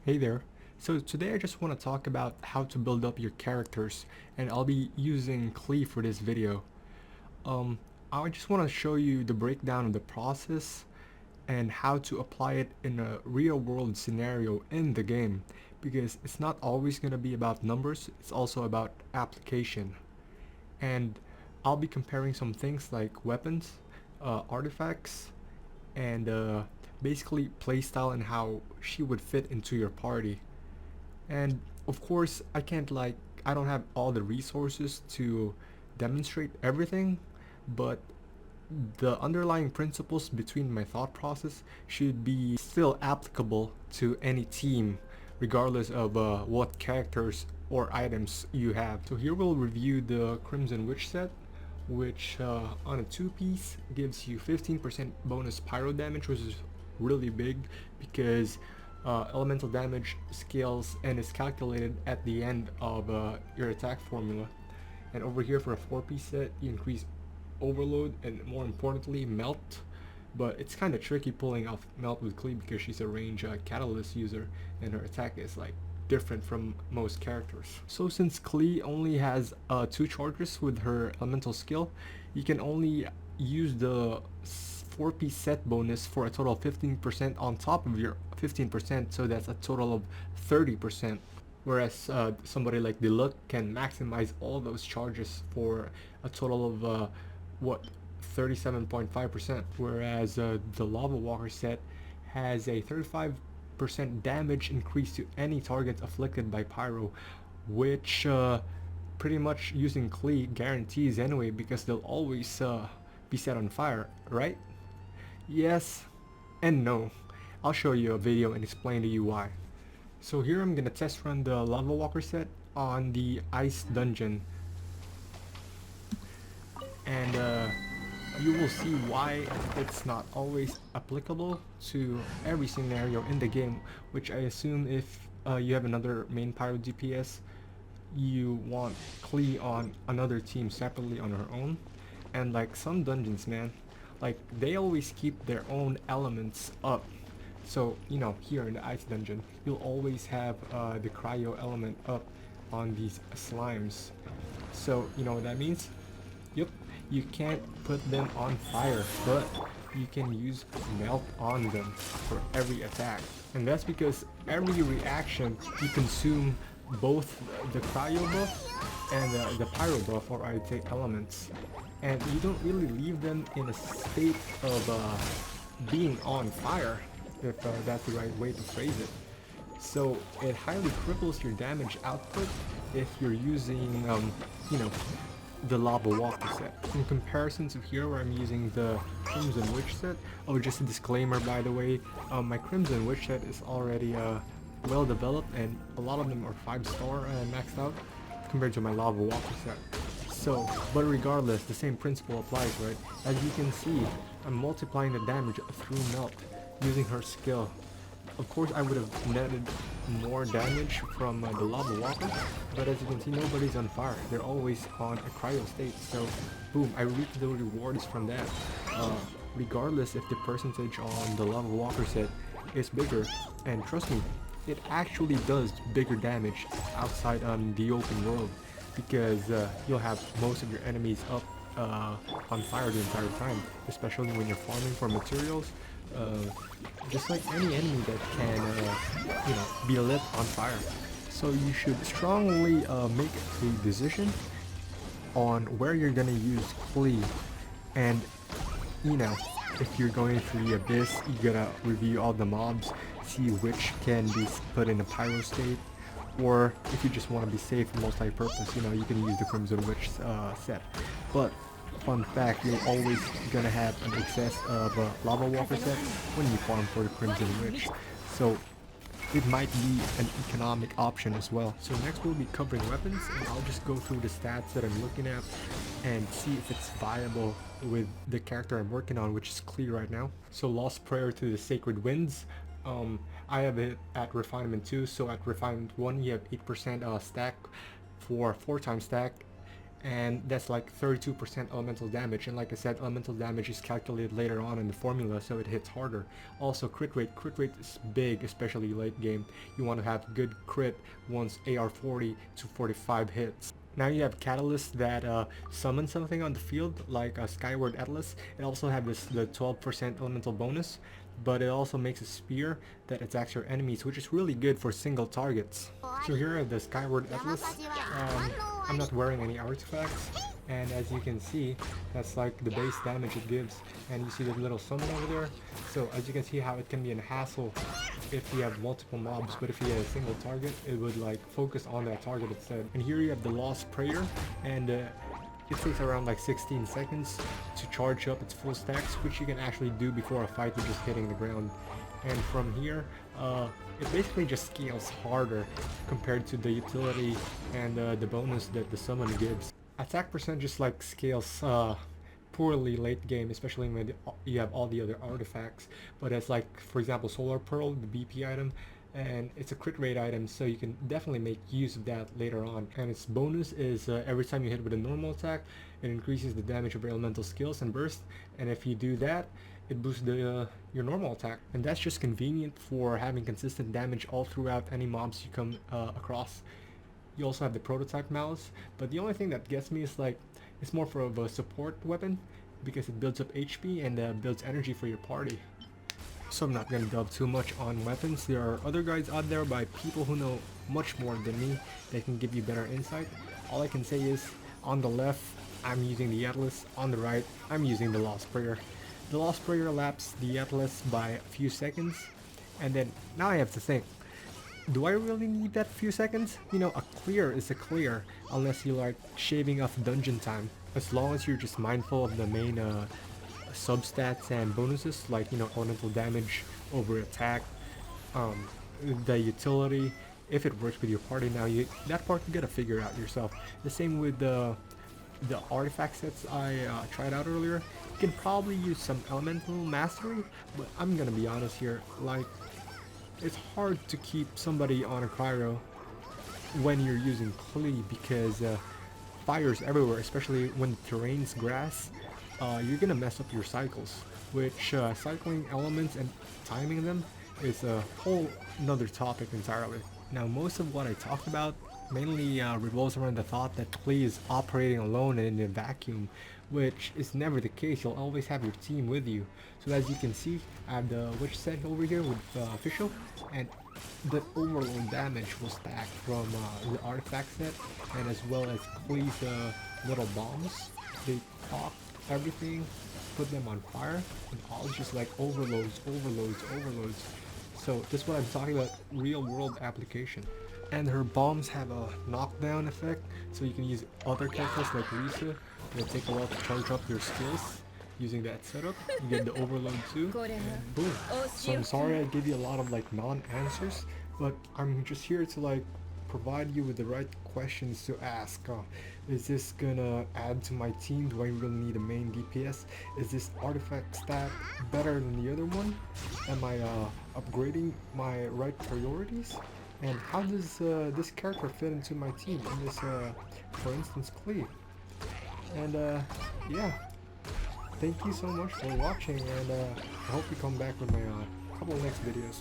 Hey there. So today I just want to talk about how to build up your characters, and I'll be using Klee for this video. Um, I just want to show you the breakdown of the process and how to apply it in a real world scenario in the game, because it's not always going to be about numbers, it's also about application. And I'll be comparing some things like weapons, artifacts, and basically playstyle and how she would fit into your party. And of course, I don't have all the resources to demonstrate everything, but the underlying principles between my thought process should be still applicable to any team, regardless of what characters or items you have. So here we'll review the Crimson Witch set, which on a 2-piece gives you 15% bonus pyro damage, which is really big because elemental damage scales and is calculated at the end of your attack formula. And over here for a 4-piece set, you increase overload and more importantly melt, but it's kind of tricky pulling off melt with Klee because she's a range catalyst user and her attack is like different from most characters. So since Klee only has 2 charges with her elemental skill, you can only use the 4-piece set bonus for a total of 15% on top of your 15%, so that's a total of 30%. Whereas somebody like Deluxe can maximize all those charges for a total of what 37.5%. Whereas the Lava Walker set has a 35% damage increase to any target afflicted by Pyro, which pretty much using Klee guarantees anyway because they'll always be set on fire, right? Yes and no. I'll show you a video and explain to you why. So here I'm gonna test run the Lava Walker set on the Ice Dungeon, and you will see why it's not always applicable to every scenario in the game, which I assume if you have another main pyro DPS, you want Klee on another team separately on her own. And like some dungeons, man, like they always keep their own elements up. So, you know, here in the ice dungeon, you'll always have the cryo element up on these slimes. So, you know what that means? Yep, you can't put them on fire, but you can use melt on them for every attack. And that's because every reaction you consume both the cryo buff and the pyro buff, or I'd say elements. And you don't really leave them in a state of being on fire, if that's the right way to phrase it. So it highly cripples your damage output if you're using, you know, the Lava Walker set. In comparison to here where I'm using the Crimson Witch set, oh, just a disclaimer by the way, my Crimson Witch set is already well developed and a lot of them are 5-star maxed out compared to my Lava Walker set. So, but regardless, the same principle applies, right? As you can see, I'm multiplying the damage through melt using her skill. Of course, I would have netted more damage from the Lava Walker, but as you can see, nobody's on fire. They're always on a cryo state, so boom, I reap the rewards from that. Regardless if the percentage on the Lava Walker set is bigger, and trust me, it actually does bigger damage outside on the open world, because you'll have most of your enemies up on fire the entire time, especially when you're farming for materials. Just like any enemy that can, you know, be lit on fire. So you should strongly make a decision on where you're gonna use Klee, and you know, if you're going through the abyss, you gotta review all the mobs, see which can be put in a pyro state, or if you just want to be safe multi-purpose, you know, you can use the Crimson Witch set. But fun fact, you're always gonna have an excess of Lava Walker set when you farm for the Crimson Witch, so it might be an economic option as well. So next we'll be covering weapons, and I'll just go through the stats that I'm looking at and see if it's viable with the character I'm working on, which is Klee right now. So Lost Prayer to the Sacred Winds. I have it at Refinement 2, so at Refinement 1 you have 8% stack for 4 times stack, and that's like 32% elemental damage, and like I said, elemental damage is calculated later on in the formula, so it hits harder. Also crit rate is big, especially late game. You want to have good crit once AR 40 to 45 hits. Now you have Catalyst that summons something on the field, like a Skyward Atlas. It also has the 12% elemental bonus, but it also makes a spear that attacks your enemies, which is really good for single targets. So here are the Skyward Atlas. I'm not wearing any artifacts, and as you can see, that's like the base damage it gives, and you see the little summon over there. So as you can see how it can be a hassle if you have multiple mobs, but if you had a single target, it would like focus on that target instead. And here you have the Lost Prayer, and it takes around like 16 seconds to charge up its full stacks, which you can actually do before a fight with just hitting the ground. And from here, it basically just scales harder compared to the utility and the bonus that the summon gives. Attack percent just like scales poorly late game, especially when you have all the other artifacts. But it's like, for example, Solar Pearl, the BP item, and it's a crit rate item, so you can definitely make use of that later on. And its bonus is every time you hit with a normal attack, it increases the damage of your elemental skills and burst, and if you do that, it boosts your normal attack. And that's just convenient for having consistent damage all throughout any mobs you come across. You also have the Prototype Malice, but the only thing that gets me is like, it's more for a support weapon because it builds up HP and builds energy for your party. So I'm not going to delve too much on weapons. There are other guides out there by people who know much more than me that can give you better insight. All I can say is, on the left, I'm using the Atlas. On the right, I'm using the Lost Prayer. The Lost Prayer laps the Atlas by a few seconds, and then now I have to think, do I really need that few seconds? You know, a clear is a clear, unless you like shaving off dungeon time. As long as you're just mindful of the main substats and bonuses, like, you know, elemental damage over attack, the utility, if it works with your party. Now that part you gotta figure out yourself. The same with the artifact sets I tried out earlier. You can probably use some elemental mastery, but I'm gonna be honest here, like, it's hard to keep somebody on a cryo when you're using Klee because fire's everywhere, especially when the terrain's grass. You're gonna mess up your cycles, which cycling elements and timing them is a whole another topic entirely. Now most of what I talked about mainly revolves around the thought that Klee is operating alone and in a vacuum, which is never the case. You'll always have your team with you. So as you can see, I have the witch set over here with official, and the overload damage will stack from the artifact set, and as well as Klee's little bombs. They pop everything, put them on fire, and all just like overloads. So this is what I'm talking about, real world application. And her bombs have a knockdown effect, so you can use other characters like Lisa. It'll take a while to charge up your skills using that setup. You get the overload too, and boom. So I'm sorry I gave you a lot of like non-answers, but I'm just here to like provide you with the right questions to ask. Is this gonna add to my team? Do I really need a main DPS? Is this artifact stat better than the other one? Am I upgrading my right priorities? And how does this character fit into my team in this, for instance, Klee? And yeah, thank you so much for watching, and I hope you come back with my couple next videos.